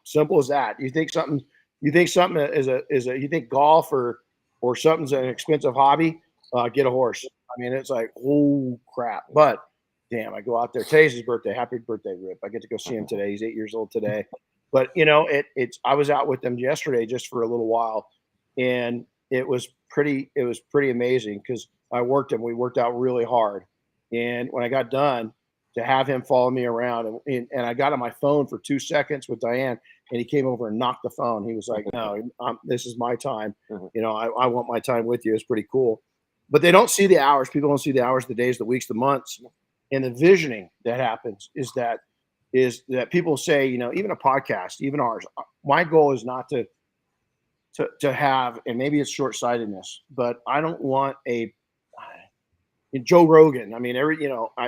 Simple as that. You think something is you think golf or something's an expensive hobby, get a horse. I mean, it's like, oh crap. But damn, I go out there. Today's his birthday. Happy birthday, Rip. I get to go see him today. He's 8 years old today. But I was out with them yesterday just for a little while, and it was pretty amazing because we worked out really hard. And when I got done, to have him follow me around, and I got on my phone for 2 seconds with Diane, and he came over and knocked the phone. He was like, "No, this is my time. I want my time with you." It's pretty cool. But they don't see the hours. People don't see the hours, the days, the weeks, the months, and the visioning that happens is that people say, even a podcast, even ours, my goal is not to have, and maybe it's short-sightedness, but I don't want a Joe Rogan. I mean,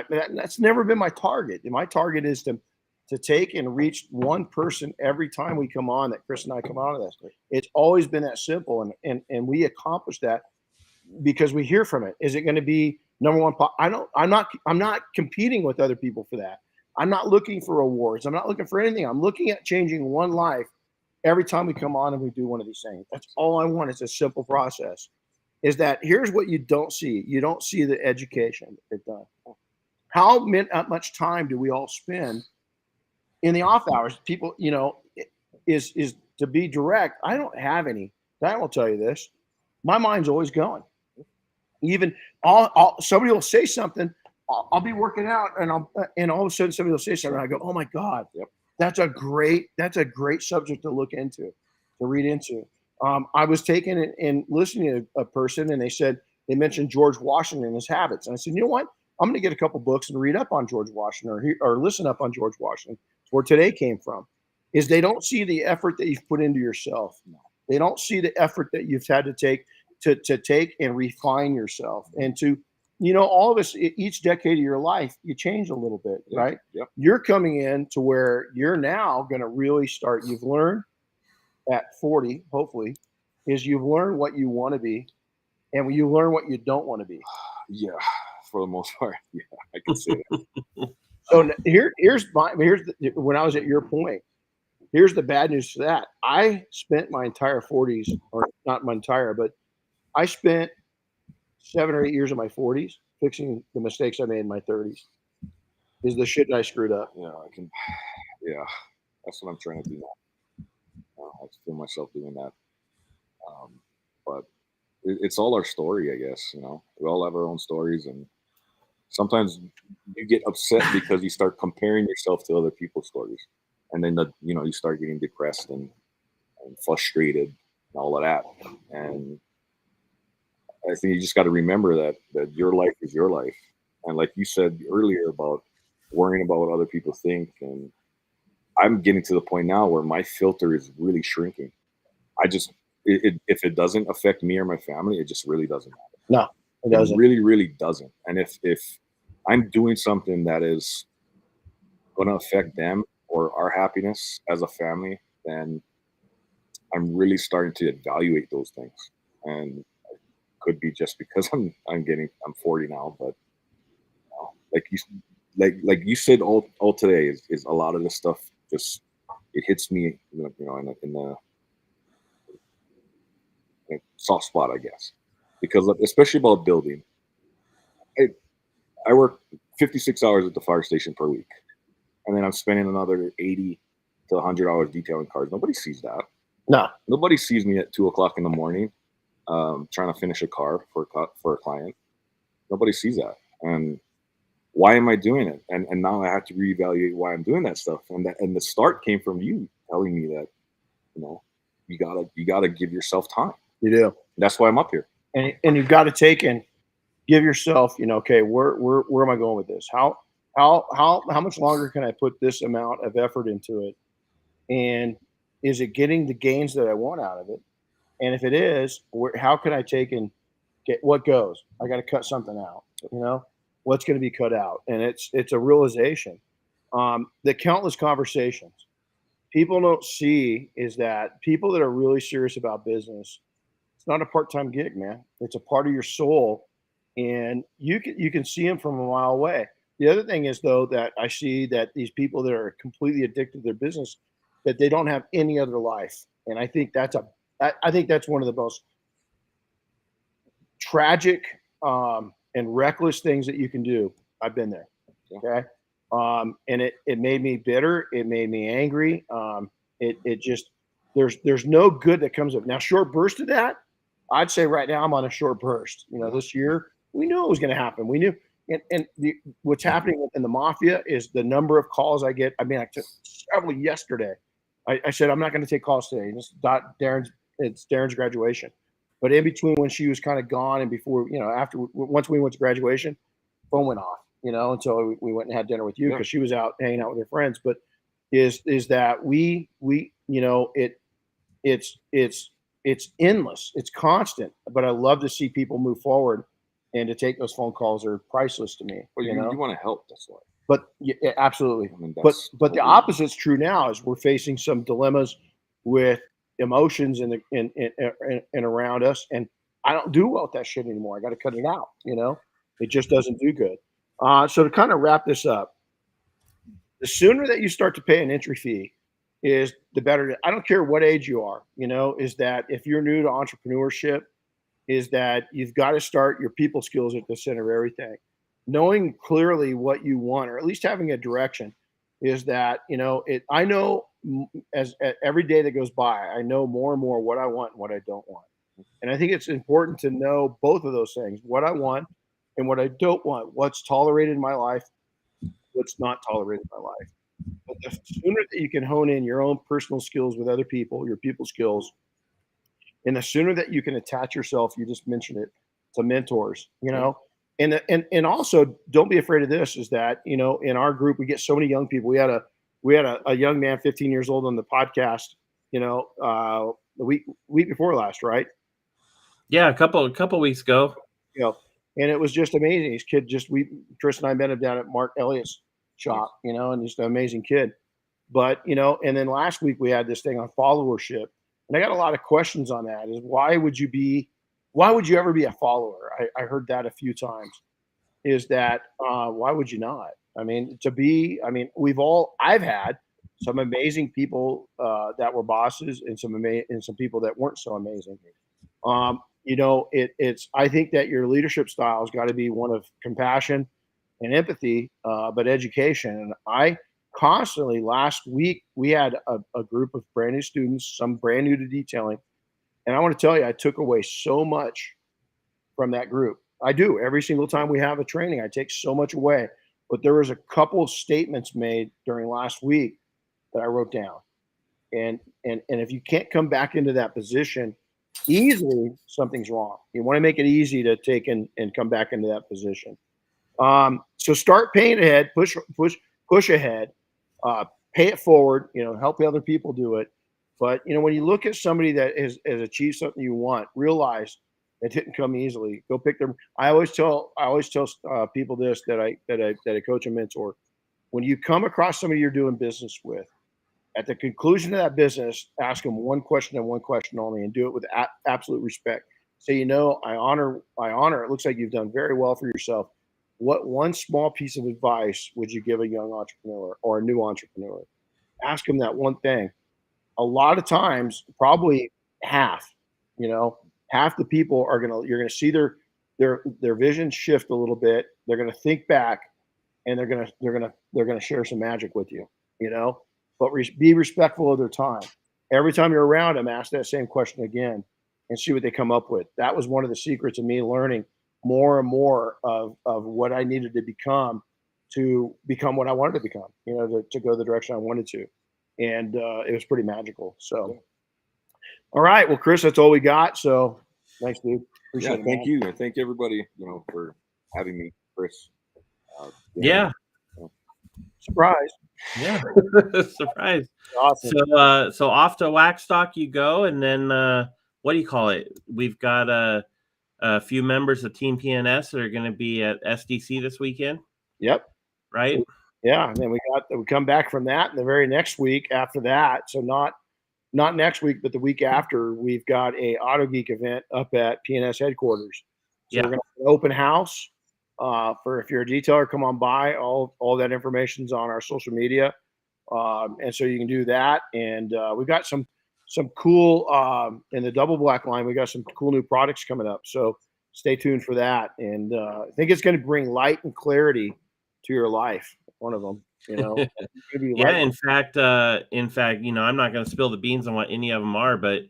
that's never been my target. My target is to take and reach one person every time we come on, that Chris and I come on to this. It's always been that simple. And we accomplish that because we hear from it. Is it going to be number one? I'm not competing with other people for that. I'm not looking for awards. I'm not looking for anything. I'm looking at changing one life every time we come on and we do one of these things. That's all I want. It's a simple process. Is that here's what you don't see. You don't see the education they've done. How much time do we all spend in the off hours? People, is to be direct. I don't have any. I will tell you this. My mind's always going. Even somebody will say something. I'll be working out, and all of a sudden somebody will say something. And I go, "Oh my God, that's a great subject to look into, to read into." I was taking and listening to a person, and they mentioned George Washington and his habits, and I said, "You know what? I'm going to get a couple books and read up on George Washington, or listen up on George Washington." Where today came from, is they don't see the effort that you've put into yourself. They don't see the effort that you've had to take and refine yourself, and to all of us, each decade of your life, you change a little bit, right? Yep. You're coming in to where you're now going to really start. You've learned at 40, hopefully, is you've learned what you want to be, and you learn what you don't want to be. Yeah, for the most part. Yeah, I can say that. So when I was at your point, here's the bad news to that. I spent my entire 40s, or not my entire, but I spent 7 or 8 years of my 40s fixing the mistakes I made in my 30s. Is the shit that I screwed up. Yeah, that's what I'm trying to do now. I feel myself doing that. But it's all our story, I guess. We all have our own stories, and sometimes you get upset because you start comparing yourself to other people's stories, and then you start getting depressed and frustrated and all of that. And I think you just got to remember that your life is your life, and like you said earlier about worrying about what other people think, and I'm getting to the point now where my filter is really shrinking. If it doesn't affect me or my family, it just really doesn't matter. No, it doesn't. It really, really doesn't. And if I'm doing something that is going to affect them or our happiness as a family, then I'm really starting to evaluate those things. And it could be just because I'm 40 now, but like you said all today is a lot of this stuff just it hits me in the soft spot, I guess, because especially about building. I work 56 hours at the fire station per week, and then I'm spending another 80 to 100 hours detailing cars. Nobody sees that. No, nobody sees me at 2:00 in the morning trying to finish a car for a client. Nobody sees that. And why am I doing it? And now I have to reevaluate why I'm doing that stuff. And the start came from you telling me that, you gotta give yourself time. you do. That's why I'm up here. And you've got to take and give yourself, okay, where am I going with this? How much longer can I put this amount of effort into it? And is it getting the gains that I want out of it? And if it is, how can I take and get what goes? I got to cut something out. What's going to be cut out? And it's a realization. The countless conversations people don't see is that people that are really serious about business, it's not a part-time gig, man. It's a part of your soul, and you can see them from a mile away. The other thing is, though, that I see that these people that are completely addicted to their business, that they don't have any other life, and I think that's one of the most tragic and reckless things that you can do. I've been there. Okay. And it made me bitter. It made me angry. It just, there's no good that comes of now. Short burst of that. I'd say right now I'm on a short burst. This year we knew it was going to happen. We knew, what's happening in the mafia is the number of calls I get. I mean, I took several yesterday. I said, I'm not going to take calls today. It's Darren's graduation. But in between when she was kind of gone and before, once we went to graduation, phone went off, until we went and had dinner with you because she was out hanging out with her friends. But is that it's endless. It's constant. But I love to see people move forward, and to take those phone calls are priceless to me. Well, you want to help. That's why. But yeah, absolutely. But the opposite's true now is we're facing some dilemmas with emotions and around us, and I don't do well with that shit anymore. I got to cut it out. It just doesn't do good. So to kind of wrap this up, the sooner that you start to pay an entry fee is the better. I don't care what age you are, is that if you're new to entrepreneurship, is that you've got to start your people skills at the center of everything. Knowing clearly what you want, or at least having a direction, is that, I know as every day that goes by, I know more and more what I want and what I don't want. And I think it's important to know both of those things, what I want and what I don't want, what's tolerated in my life, what's not tolerated in my life. But the sooner that you can hone in your own personal skills with other people, your people skills, and the sooner that you can attach yourself, you just mentioned it, to mentors, and also don't be afraid of this, is that, in our group, we get so many young people. We had a young man, 15 years old, on the podcast, the week before last, right? Yeah. A couple weeks ago, and it was just amazing. His kid Tris and I met him down at Mark Elliott's shop, and just an amazing kid. But, and then last week we had this thing on followership, and I got a lot of questions on that. Is why would you ever be a follower? I heard that a few times. Is that why would you not? I mean, I've had some amazing people that were bosses and some people that weren't so amazing. I think that your leadership style has got to be one of compassion and empathy, but education. And I constantly, last week, we had a group of brand new students, some brand new to detailing. And I want to tell you, I took away so much from that group. I do. Every single time we have a training, I take so much away. But there was a couple of statements made during last week that I wrote down. And if you can't come back into that position easily, something's wrong. You want to make it easy to take and come back into that position. So start paying ahead, push ahead, pay it forward, help the other people do it. But when you look at somebody that has achieved something you want, realize it didn't come easily. Go pick them. I always tell people this that I coach and mentor. When you come across somebody you're doing business with, at the conclusion of that business, ask them one question and one question only, and do it with absolute respect. Say, I honor. It looks like you've done very well for yourself. What one small piece of advice would you give a young entrepreneur or a new entrepreneur? Ask them that one thing. A lot of times, probably half the people you're gonna see their vision shift a little bit. They're gonna think back, and they're gonna share some magic with you. But be respectful of their time. Every time you're around them, ask that same question again, and see what they come up with. That was one of the secrets of me learning more and more of what I needed to become what I wanted to become. To go the direction I wanted to, and it was pretty magical. So. All right. Well, Chris, that's all we got. So thanks, dude. Appreciate it. Thank you. And thank everybody, for having me, Chris. Yeah. Surprise. Yeah. Surprise. Awesome. So off to Waxstock you go. And then what do you call it? We've got a few members of Team PNS that are going to be at SDC this weekend. Yep. Right. Yeah. And then we come back from that the very next week after that. So not next week, but the week after, we've got a Auto Geek event up at PNS headquarters. So we're going to have an open house for if you're a detailer, come on by. All that information's on our social media, and so you can do that. And we've got some cool in the double black line. We got some cool new products coming up. So stay tuned for that. And I think it's going to bring light and clarity to your life. One of them. Yeah. In fact, I'm not going to spill the beans on what any of them are, but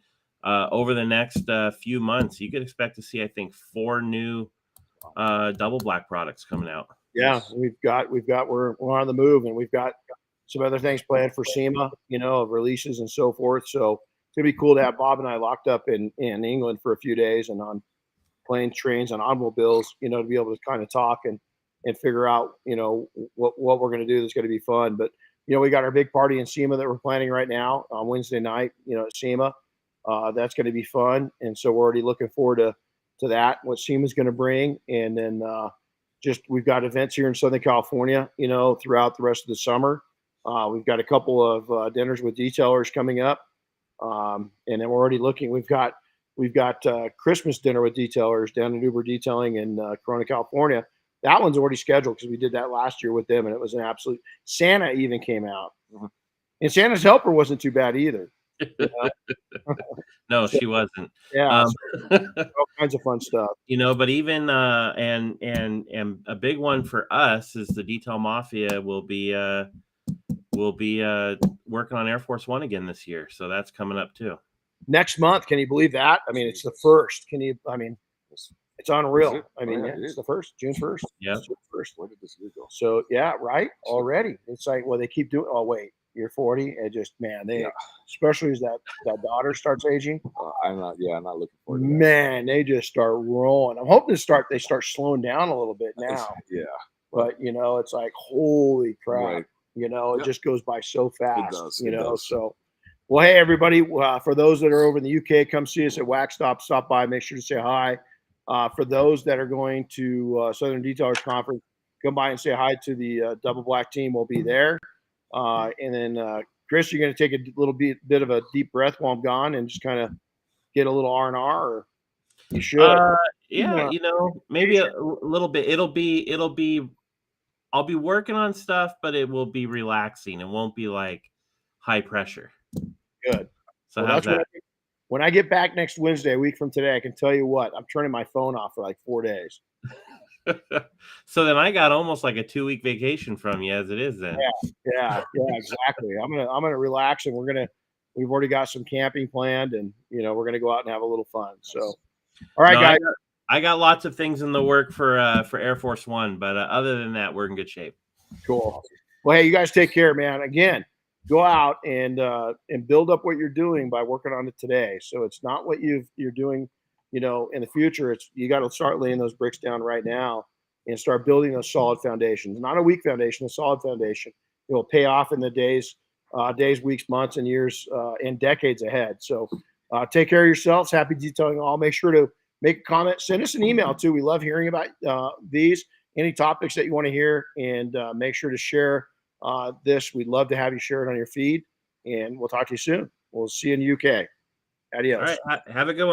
over the next few months, you could expect to see, I think, 4 new double black products coming out. Yeah, we're on the move, and we've got some other things planned for SEMA, of releases and so forth. So it's gonna be cool to have Bob and I locked up in England for a few days and on planes, trains, and automobiles, to be able to kind of talk and figure out, what we're going to do that's going to be fun. But, we got our big party in SEMA that we're planning right now on Wednesday night, at SEMA. That's going to be fun. And so we're already looking forward to that, what SEMA's going to bring. And then we've got events here in Southern California, throughout the rest of the summer. We've got a couple of dinners with detailers coming up. And then we're already looking. We've got Christmas dinner with detailers down at Uber Detailing in Corona, California. That one's already scheduled because we did that last year with them, and it was an absolute. Santa even came out, and Santa's helper wasn't too bad either. No, she wasn't. Yeah, all kinds of fun stuff. But even and a big one for us is the Detail Mafia will be working on Air Force One again this year, so that's coming up too. Next month, can you believe that? I mean, it's the first. Can you? I mean. It's unreal. I mean, it's the first, June 1st. Yeah. June 1st. Where did this year go? So, yeah, right. Already. It's like, well, they keep doing, oh, wait, you're 40. And just, man, especially as that daughter starts aging. I'm not looking forward to that. Man, they just start rolling. I'm hoping they start slowing down a little bit now. Yeah. But, it's like, holy crap. Right. It just goes by so fast. It does. So. Well, hey, everybody, for those that are over in the UK, come see us at Waxstop. Stop by. Make sure to say hi. For those that are going to Southern Detailers Conference, come by and say hi to the Double Black team. We'll be there. And then, Chris, you're going to take a little bit of a deep breath while I'm gone and just kind of get a little R&R, or you should. Yeah, maybe a little bit. It'll be I'll be working on stuff, but it will be relaxing. It won't be like high pressure. Good. So Well, how's that? When I get back next Wednesday, a week from today, I can tell you what, I'm turning my phone off for like 4 days. So then I got almost like a 2-week vacation from you as it is then. Yeah, exactly. I'm gonna relax, and we've already got some camping planned, and we're gonna go out and have a little fun. So, all right, No, guys. I got lots of things in the work for Air Force One, but other than that, we're in good shape. Cool. Well, hey, you guys take care, man. Again, go out and build up what you're doing by working on it today. So it's not what you're doing, in the future. It's you got to start laying those bricks down right now and start building those solid foundations. Not a weak foundation, a solid foundation. It will pay off in the days, weeks, months, and years, and decades ahead. So take care of yourselves. Happy detailing all. Make sure to make a comment. Send us an email too. We love hearing about these. Any topics that you want to hear, and make sure to share this. We'd love to have you share it on your feed, and we'll talk to you soon. We'll see you in the UK. Adios. All right. Have a good one.